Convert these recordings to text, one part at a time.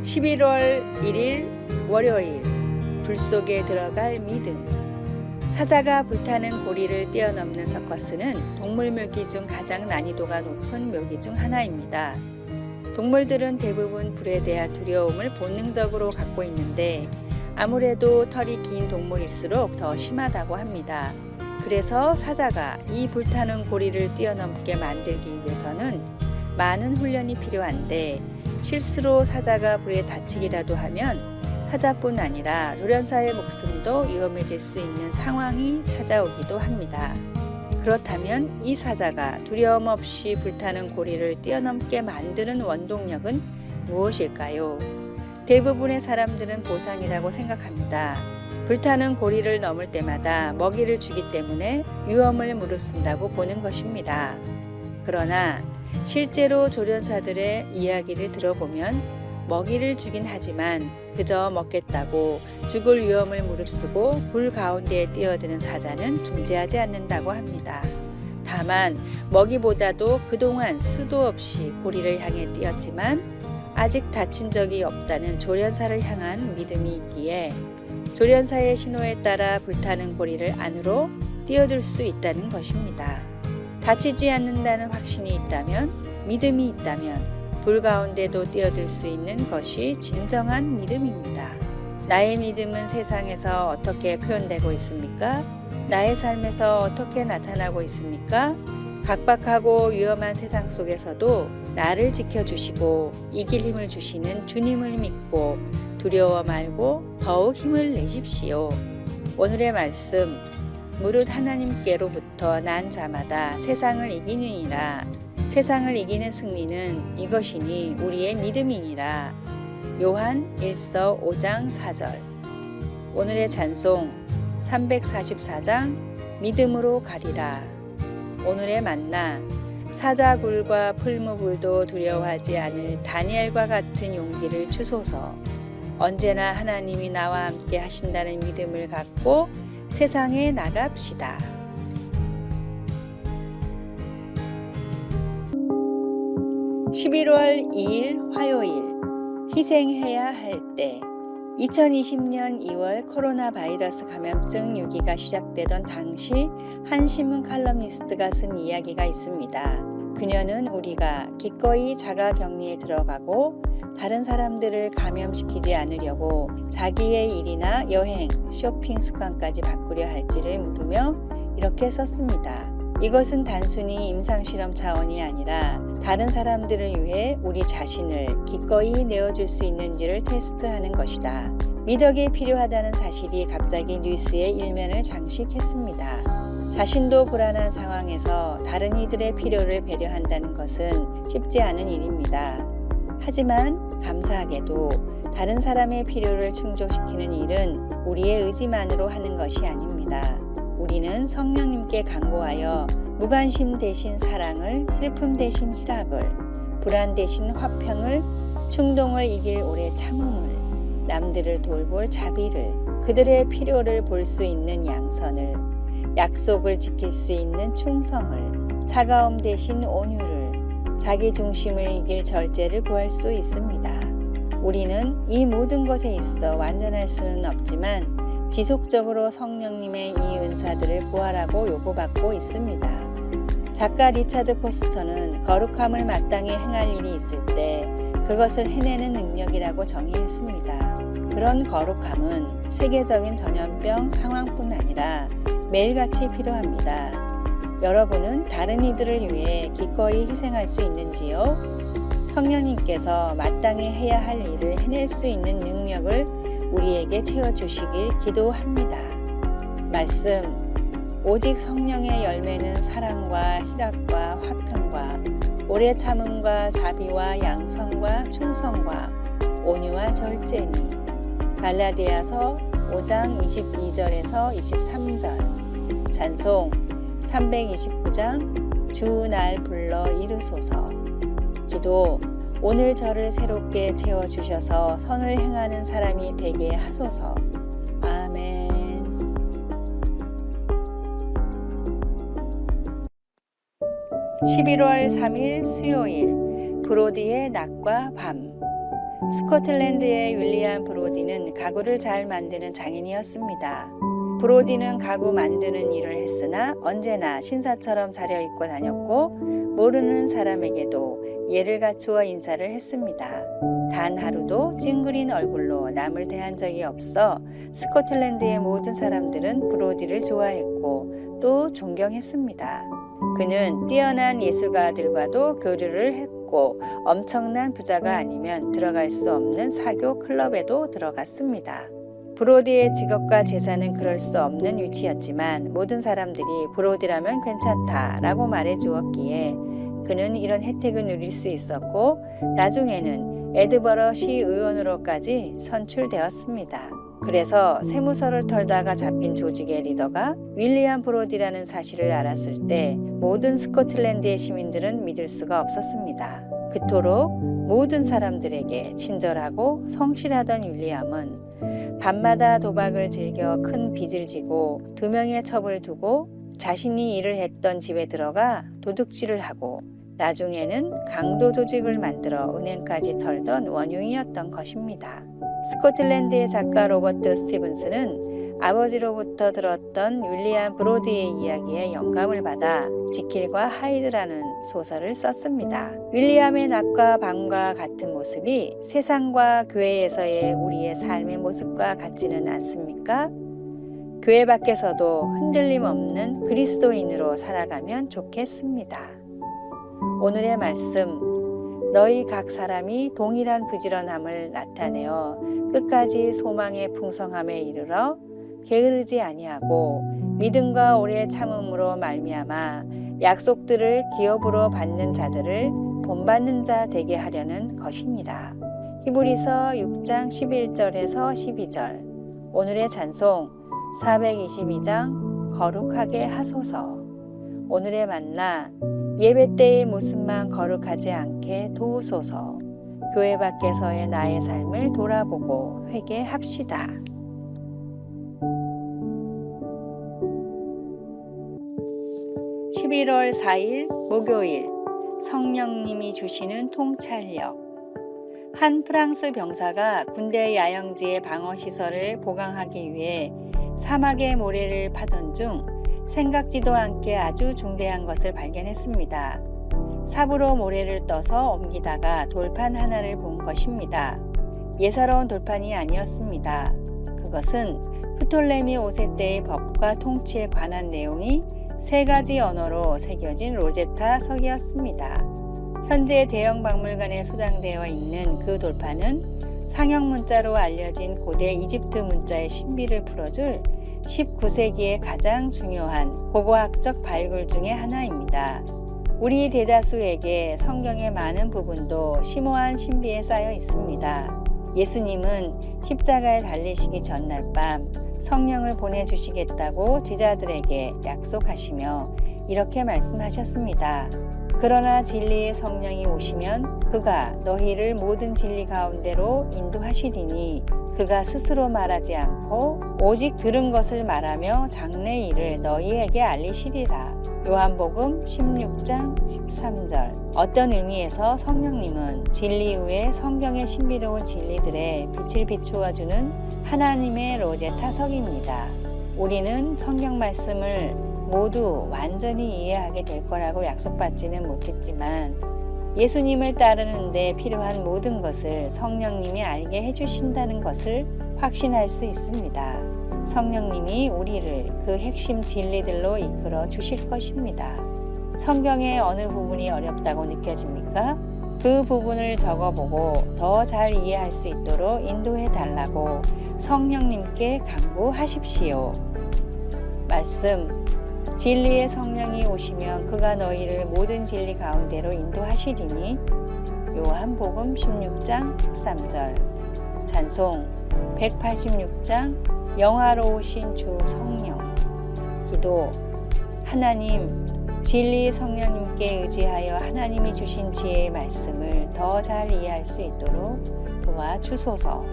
11월 1일 월요일, 불 속에 들어갈 믿음. 사자가 불타는 고리를 뛰어넘는 서커스는 동물 묘기 중 가장 난이도가 높은 묘기 중 하나입니다. 동물들은 대부분 불에 대한 두려움을 본능적으로 갖고 있는데 아무래도 털이 긴 동물일수록 더 심하다고 합니다. 그래서 사자가 이 불타는 고리를 뛰어넘게 만들기 위해서는 많은 훈련이 필요한데 실수로 사자가 불에 다치기라도 하면 사자뿐 아니라 조련사의 목숨도 위험해질 수 있는 상황이 찾아오기도 합니다. 그렇다면 이 사자가 두려움 없이 불타는 고리를 뛰어넘게 만드는 원동력은 무엇일까요? 대부분의 사람들은 보상이라고 생각합니다. 불타는 고리를 넘을 때마다 먹이를 주기 때문에 위험을 무릅쓴다고 보는 것입니다. 그러나 실제로 조련사들의 이야기를 들어보면 먹이를 주긴 하지만 그저 먹겠다고 죽을 위험을 무릅쓰고 불 가운데에 뛰어드는 사자는 존재하지 않는다고 합니다. 다만 먹이보다도 그동안 수도 없이 고리를 향해 뛰었지만 아직 다친 적이 없다는 조련사를 향한 믿음이 있기에 조련사의 신호에 따라 불타는 고리를 안으로 뛰어들 수 있다는 것입니다. 다치지 않는다는 확신이 있다면, 믿음이 있다면 불 가운데도 뛰어들 수 있는 것이 진정한 믿음입니다. 나의 믿음은 세상에서 어떻게 표현되고 있습니까? 나의 삶에서 어떻게 나타나고 있습니까? 각박하고 위험한 세상 속에서도 나를 지켜주시고 이길 힘을 주시는 주님을 믿고 두려워 말고 더욱 힘을 내십시오. 오늘의 말씀, 무릇 하나님께로부터 난 자마다 세상을 이기느니라. 세상을 이기는 승리는 이것이니 우리의 믿음이니라. 요한 1서 5장 4절. 오늘의 찬송 344장 믿음으로 가리라. 오늘의 만나 사자굴과 풀무불도 두려워하지 않을 다니엘과 같은 용기를 주소서. 언제나 하나님이 나와 함께 하신다는 믿음을 갖고 세상에 나갑시다. 11월 2일 화요일, 희생해야 할 때. 2020년 2월 코로나 바이러스 감염증 유기가 시작되던 당시 한 신문 칼럼니스트가 쓴 이야기가 있습니다. 그녀는 우리가 기꺼이 자가격리에 들어가고 다른 사람들을 감염시키지 않으려고 자기의 일이나 여행, 쇼핑 습관까지 바꾸려 할지를 물으며 이렇게 썼습니다. 이것은 단순히 임상실험 차원이 아니라 다른 사람들을 위해 우리 자신을 기꺼이 내어줄 수 있는지를 테스트하는 것이다. 미덕이 필요하다는 사실이 갑자기 뉴스의 일면을 장식했습니다. 자신도 불안한 상황에서 다른 이들의 필요를 배려한다는 것은 쉽지 않은 일입니다. 하지만 감사하게도 다른 사람의 필요를 충족시키는 일은 우리의 의지만으로 하는 것이 아닙니다. 우리는 성령님께 간구하여 무관심 대신 사랑을, 슬픔 대신 희락을, 불안 대신 화평을, 충동을 이길 오래 참음을, 남들을 돌볼 자비를, 그들의 필요를 볼 수 있는 양선을, 약속을 지킬 수 있는 충성을, 차가움 대신 온유를, 자기 중심을 이길 절제를 구할 수 있습니다. 우리는 이 모든 것에 있어 완전할 수는 없지만 지속적으로 성령님의 이 은사들을 구하라고 요구받고 있습니다. 작가 리차드 포스터는 거룩함을 마땅히 행할 일이 있을 때 그것을 해내는 능력이라고 정의했습니다. 그런 거룩함은 세계적인 전염병 상황뿐 아니라 매일같이 필요합니다. 여러분은 다른 이들을 위해 기꺼이 희생할 수 있는지요? 성령님께서 마땅히 해야 할 일을 해낼 수 있는 능력을 우리에게 채워주시길 기도합니다. 말씀, 오직 성령의 열매는 사랑과 희락과 화평과 오래 참음과 자비와 양선과 충성과 온유와 절제니. 갈라디아서 5장 22절에서 23절. 찬송 329장 주 날 불러 이르소서. 기도, 오늘 저를 새롭게 채워주셔서 선을 행하는 사람이 되게 하소서. 아멘. 11월 3일 수요일, 브로디의 낮과 밤. 스코틀랜드의 윌리엄 브로디는 가구를 잘 만드는 장인이었습니다. 브로디는 가구 만드는 일을 했으나 언제나 신사처럼 차려입고 다녔고 모르는 사람에게도 예를 갖추어 인사를 했습니다. 단 하루도 찡그린 얼굴로 남을 대한 적이 없어 스코틀랜드의 모든 사람들은 브로디를 좋아했고 또 존경했습니다. 그는 뛰어난 예술가들과도 교류를 했고 엄청난 부자가 아니면 들어갈 수 없는 사교 클럽에도 들어갔습니다. 브로디의 직업과 재산은 그럴 수 없는 위치였지만 모든 사람들이 브로디라면 괜찮다라고 말해 주었기에 그는 이런 혜택을 누릴 수 있었고 나중에는 에드버러 시의원으로까지 선출되었습니다. 그래서 세무서를 털다가 잡힌 조직의 리더가 윌리엄 브로디라는 사실을 알았을 때 모든 스코틀랜드의 시민들은 믿을 수가 없었습니다. 그토록 모든 사람들에게 친절하고 성실하던 윌리엄은 밤마다 도박을 즐겨 큰 빚을 지고 2명의 첩을 두고 자신이 일을 했던 집에 들어가 도둑질을 하고 나중에는 강도 조직을 만들어 은행까지 털던 원흉이었던 것입니다. 스코틀랜드의 작가 로버트 스티븐스는 아버지로부터 들었던 윌리엄 브로디의 이야기에 영감을 받아 지킬과 하이드라는 소설을 썼습니다. 윌리엄의 낮과 밤과 같은 모습이 세상과 교회에서의 우리의 삶의 모습과 같지는 않습니까? 교회 밖에서도 흔들림 없는 그리스도인으로 살아가면 좋겠습니다. 오늘의 말씀, 너희 각 사람이 동일한 부지런함을 나타내어 끝까지 소망의 풍성함에 이르러 게으르지 아니하고 믿음과 오래 참음으로 말미암아 약속들을 기업으로 받는 자들을 본받는 자 되게 하려는 것이니라. 히브리서 6장 11절에서 12절. 오늘의 찬송 422장 거룩하게 하소서. 오늘의 만나 예배 때의 모습만 거룩하지 않게 도우소서. 교회 밖에서의 나의 삶을 돌아보고 회개합시다. (11월 4일) 목요일, 성령님이 주시는 통찰력. 한 프랑스 병사가 군대 야영지의 방어시설을 보강하기 위해 사막의 모래를 파던 중 생각지도 않게 아주 중대한 것을 발견했습니다. 삽으로 모래를 떠서 옮기다가 돌판 하나를 본 것입니다. 예사로운 돌판이 아니었습니다. 그것은 프톨레미 5세 때의 법과 통치에 관한 내용이 3가지 언어로 새겨진 로제타 석이었습니다. 현재 대형 박물관에 소장되어 있는 그 돌판은 상형 문자로 알려진 고대 이집트 문자의 신비를 풀어줄 19세기의 가장 중요한 고고학적 발굴 중의 하나입니다. 우리 대다수에게 성경의 많은 부분도 심오한 신비에 쌓여 있습니다. 예수님은 십자가에 달리시기 전날 밤 성령을 보내주시겠다고 제자들에게 약속하시며 이렇게 말씀하셨습니다. 그러나 진리의 성령이 오시면 그가 너희를 모든 진리 가운데로 인도하시리니 그가 스스로 말하지 않고 오직 들은 것을 말하며 장래 일을 너희에게 알리시리라. 요한복음 16장 13절. 어떤 의미에서 성령님은 진리 후에 성경의 신비로운 진리들에 빛을 비추어주는 하나님의 로제타석입니다. 우리는 성경 말씀을 모두 완전히 이해하게 될 거라고 약속받지는 못했지만 예수님을 따르는 데 필요한 모든 것을 성령님이 알게 해주신다는 것을 확신할 수 있습니다. 성령님이 우리를 그 핵심 진리들로 이끌어 주실 것입니다. 성경의 어느 부분이 어렵다고 느껴집니까? 그 부분을 적어보고 더 잘 이해할 수 있도록 인도해 달라고 성령님께 간구하십시오. 말씀, 진리의 성령이 오시면 그가 너희를 모든 진리 가운데로 인도하시리니. 요한복음 16장 13절. 찬송 186장 영화로우신 주 성령. 기도, 하나님, 진리 성령님께 의지하여 하나님이 주신 지혜의 말씀을 더 잘 이해할 수 있도록 도와주소서.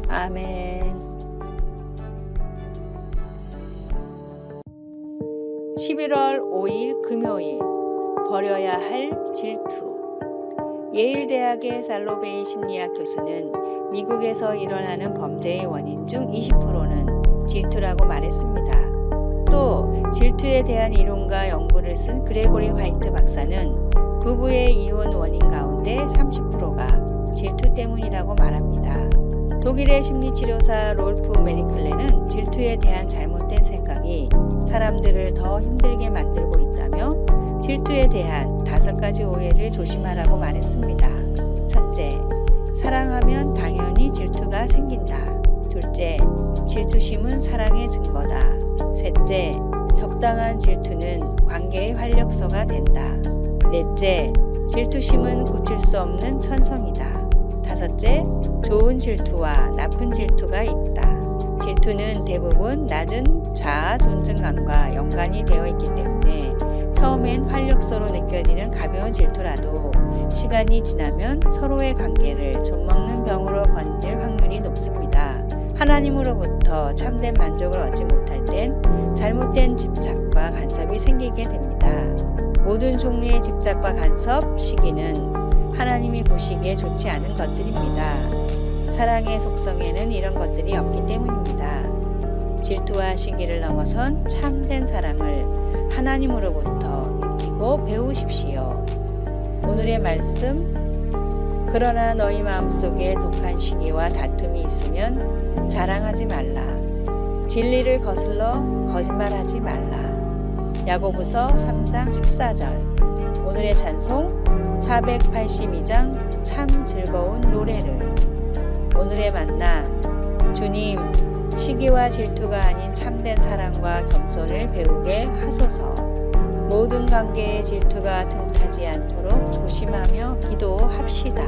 아멘. 11월 5일 금요일, 버려야 할 질투. 예일대학의 살로베이 심리학 교수는 미국에서 일어나는 범죄의 원인 중 20%는 질투라고 말했습니다. 또 질투에 대한 이론과 연구를 쓴 그레고리 화이트 박사는 부부의 이혼 원인 가운데 30%가 질투 때문이라고 말합니다. 독일의 심리치료사 롤프 메리클레는 질투에 대한 잘못된 생각이 사람들을 더 힘들게 만들고 있다며 질투에 대한 5가지 오해를 조심하라고 말했습니다. 첫째, 사랑하면 당연히 질투가 생긴다. 둘째, 질투심은 사랑의 증거다. 셋째, 적당한 질투는 관계의 활력소가 된다. 넷째, 질투심은 고칠 수 없는 천성이다. 다섯째, 좋은 질투와 나쁜 질투가 있다. 질투는 대부분 낮은 자아 존중감과 연관이 되어 있기 때문에 처음엔 활력소로 느껴지는 가벼운 질투라도 시간이 지나면 서로의 관계를 좀먹는 병으로 번질 확률이 높습니다. 하나님으로부터 참된 만족을 얻지 못할 땐 잘못된 집착과 간섭이 생기게 됩니다. 모든 종류의 집착과 간섭, 시기는 하나님이 보시기에 좋지 않은 것들입니다. 사랑의 속성에는 이런 것들이 없기 때문입니다. 질투와 시기를 넘어선 참된 사랑을 하나님으로부터 느끼고 배우십시오. 오늘의 말씀, 그러나 너희 마음속에 독한 시기와 다툼이 있으면 자랑하지 말라. 진리를 거슬러 거짓말하지 말라. 야고보서 3장 14절. 오늘의 찬송 482장 참 즐거운 노래를. 오늘의 만나, 주님, 시기와 질투가 아닌 참된 사랑과 겸손을 배우게 하소서. 모든 관계에 질투가 틈타지 않도록 조심하며 기도합시다.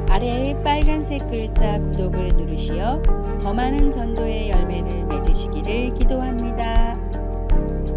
아래의 빨간색 글자 구독을 누르시어 더 많은 전도의 열매를 맺으시기를 기도합니다.